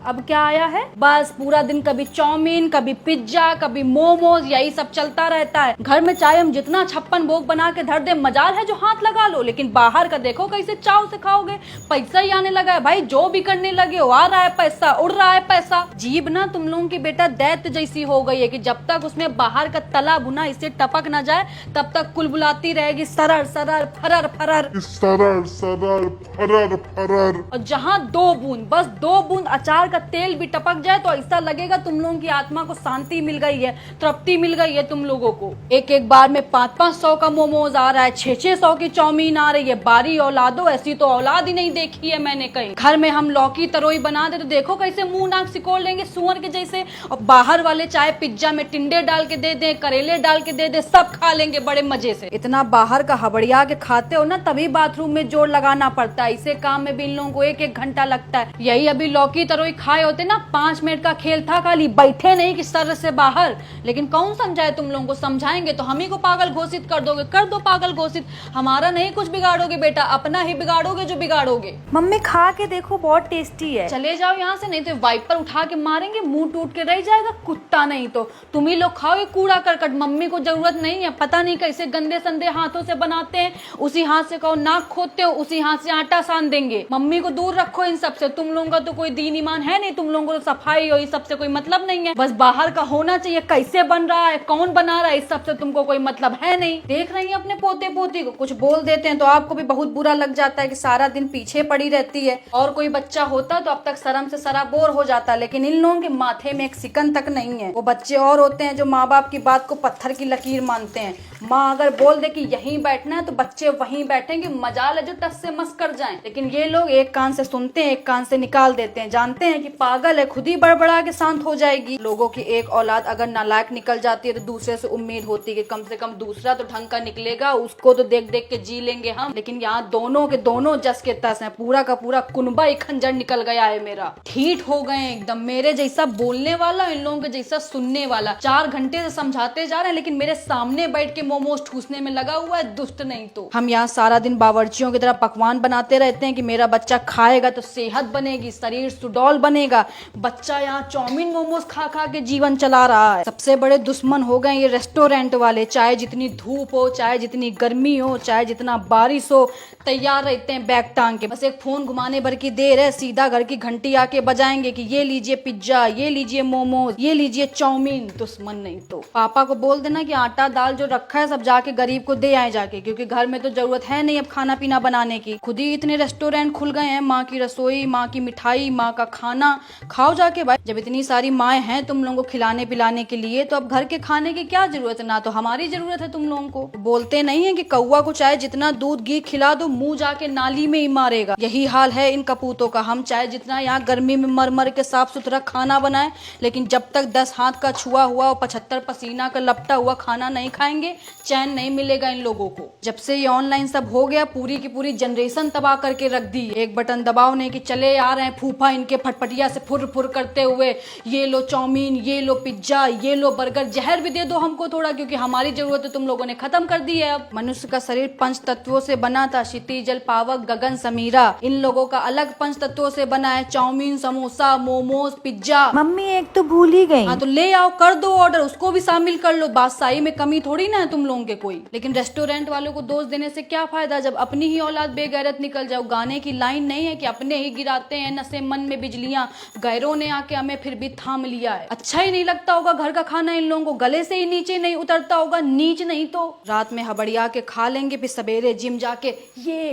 अब क्या आया है, बस पूरा दिन कभी चाउमीन, कभी पिज्जा, कभी मोमोज, यही सब चलता रहता है। घर में चाहे हम जितना 56 भोग बना के धर दे, मजाल है जो हाथ लगा लो, लेकिन बाहर का देखो कैसे चाव से खाओगे। पैसा ही आने लगा है भाई, जो भी करने लगे हो, आ रहा है पैसा, उड़ रहा है पैसा। जीभ ना तुम लोगों की बेटा दैत्य जैसी हो गई है कि जब तक उसमें बाहर का तला भुना इससे टपक ना जाए तब तक कुलबुलाती रहेगी सरर सरर फरर फरर सरर सरर फरर फरर। और जहाँ 2 बूंद, बस 2 बूंद अचार का तेल भी टपक जाए तो ऐसा लगेगा तुम लोगों की आत्मा को शांति मिल गई है, तृप्ति मिल गई है तुम लोगों को। एक एक बार में 500-500 का मोमोज आ रहा है, 600-600 की चाउमीन आ रही है। बारी औलादो, ऐसी तो औलाद ही नहीं देखी है मैंने कहीं। घर में हम लौकी तरोई बना दे तो देखो कैसे मुंह नाक सिकोड़ लेंगे सुअर के जैसे, और बाहर वाले चाहे पिज्जा में टिंडे डाल के दे दे, करेले डाल के दे दे, सब खा लेंगे बड़े मजे से। इतना बाहर का हबड़िया के खाते हो ना, तभी बाथरूम में जोर लगाना पड़ता है। इसे काम में भी इन लोगों को 1-1 घंटा लगता है। यही अभी लौकी तरोई खाए होते ना, 5 मिनट का खेल था खाली, बैठे नहीं कि सर से बाहर। लेकिन कौन समझाए तुम लोगों को, समझाएंगे तो हम ही को पागल घोषित कर दोगे। कर दो पागल घोषित, हमारा नहीं कुछ बिगाड़ोगे बेटा, अपना ही बिगाड़ोगे जो बिगाड़ोगे। मम्मी खा के देखो, बहुत टेस्टी है। चले जाओ यहाँ से, नहीं तो वाइपर उठा के मारेंगे, मुंह टूट के रह जाएगा। कुत्ता नहीं तो तुम ही लोग खाओ कूड़ा करकट। मम्मी को जरूरत नहीं है, पता नहीं कैसे गंदे संदे हाथों से बनाते हैं। उसी हाथ से कहो नाक खोदते हो, उसी हाथ से आटा सान देंगे। मम्मी को दूर रखो इन सब से। तुम लोगों का तो कोई दीन ईमान है नहीं, तुम लोगों को तो सफाई हो, इस सबसे कोई मतलब नहीं है। बस बाहर का होना चाहिए, कैसे बन रहा है, कौन बना रहा है, इस सबसे तुमको कोई मतलब है नहीं। देख रही है अपने पोते पोती को, कुछ बोल देते हैं तो आपको भी बहुत बुरा लग जाता है कि सारा दिन पीछे पड़ी रहती है। और कोई बच्चा होता तो अब तक शर्म से सराबोर हो जाता, लेकिन इन लोगों के माथे में एक सिकन तक नहीं है। वो बच्चे और होते हैं जो माँ बाप की बात को पत्थर की लकीर मानते हैं। माँ अगर बोल दे कि यहीं बैठना है तो बच्चे वहीं बैठेंगे, मजाल है जो टस से मस कर जाएं। लेकिन ये लोग एक कान से सुनते हैं, एक कान से निकाल देते हैं। जानते हैं कि पागल है, खुद ही बड़बड़ा के शांत हो जाएगी। लोगों की एक औलाद अगर नालायक निकल जाती है तो दूसरे से उम्मीद होती है कि कम से कम दूसरा तो ढंग का निकलेगा, उसको तो देख देख के जी लेंगे हम। लेकिन यहाँ दोनों के दोनों जस के तस है, पूरा का पूरा कुनबा ही खंजर निकल गया है मेरा। ठीक हो गए एकदम, मेरे जैसा बोलने वाला, इन लोगों के जैसा सुनने वाला। 4 घंटे से समझाते जा रहे हैं लेकिन मेरे सामने बैठ के मोमोज ठूसने में लगा हुआ है, दुष्ट नहीं तो। हम यहाँ सारा दिन बावर्चियों की तरह पकवान बनाते रहते हैं कि मेरा बच्चा खाएगा तो सेहत बनेगी, शरीर सुडौल बनेगा। बच्चा यहाँ चाउमीन मोमोज खा खा के जीवन चला रहा है। सबसे बड़े दुश्मन हो गए ये रेस्टोरेंट वाले। चाहे जितनी धूप हो, चाहे जितनी गर्मी हो, चाहे जितना बारिश हो, तैयार रहते हैं बैग टांग के। बस एक फोन घुमाने भर की देर है, सीधा घर की घंटी आके बजाएंगे कि ये लीजिए पिज्जा, ये लीजिए मोमोज, ये लीजिए चाउमीन। दुश्मन नहीं तो। पापा को बोल देना कि आटा दाल जो रखा है सब जाके गरीब को दे आए जाके, क्योंकि घर में तो जरूरत है नहीं अब खाना पीना बनाने की। खुद ही इतने रेस्टोरेंट खुल गए हैं, माँ की रसोई, माँ की मिठाई, माँ का खाना खाओ जाके भाई। जब इतनी सारी माएँ हैं तुम लोगों को खिलाने पिलाने के लिए, तो अब घर के खाने की क्या जरूरत है, ना तो हमारी जरूरत है तुम लोगों को। बोलते नहीं है कि कौवा को चाहे जितना दूध घी खिला दो, मुंह जाके नाली में ही मारेगा। यही हाल है इन कपूतों का। हम चाहे जितना यहाँ गर्मी में मर मर के साफ सुथरा खाना बनाए, लेकिन जब तक 10 हाथ का छुआ हुआ और 75 पसीना का लपटा हुआ खाना नहीं खाएंगे, चैन नहीं मिलेगा इन लोगों को। जब से ये ऑनलाइन सब हो गया, पूरी की पूरी जनरेशन तबाह करके रख दी। एक बटन दबाओ नहीं कि चले आ रहे हैं फूफा इनके फटफटिया से फुर फुर करते हुए, ये लो चाउमीन, ये लो पिज्जा, ये लो बर्गर। जहर भी दे दो हमको थोड़ा, क्योंकि हमारी जरूरत तो तुम लोगों ने खत्म कर दी है। अब मनुष्य का शरीर 5 तत्वों से बना था, क्षिति जल पावक गगन समीरा। इन लोगों का अलग 5 तत्वों से बना है, chow mein, samosa, momos, pizza. Mummy एक तो भूल ही गई। हाँ तो ले आओ, कर दो ऑर्डर, उसको भी शामिल कर लो। बादशाही में कमी थोड़ी ना है तुम लोगों के कोई। लेकिन रेस्टोरेंट वालों को दोष देने से क्या फायदा जब अपनी ही औलाद बेगैरत निकल जाओ। गाने की लाइन नहीं है कि अपने ही गिराते हैं नशे मन में बिजलियां, गैरों ने आके हमें फिर भी थाम लिया है। अच्छा ही नहीं लगता होगा घर का खाना, इन लोगों को गले से ही नीचे नहीं उतरता होगा, नीच नहीं तो। रात में हबड़िया के खा लेंगे, फिर सवेरे जिम जाके ये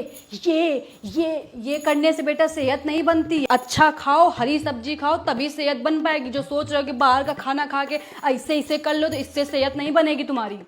करने से बेटा सेहत नहीं बनती। अच्छा खाओ, हरी सब्जी खाओ, तभी सेहत बन पाएगी। जो सोच रहे हो कि बाहर का खाना खा के ऐसे कर लो तो इससे सेहत नहीं बनेगी तुम्हारी।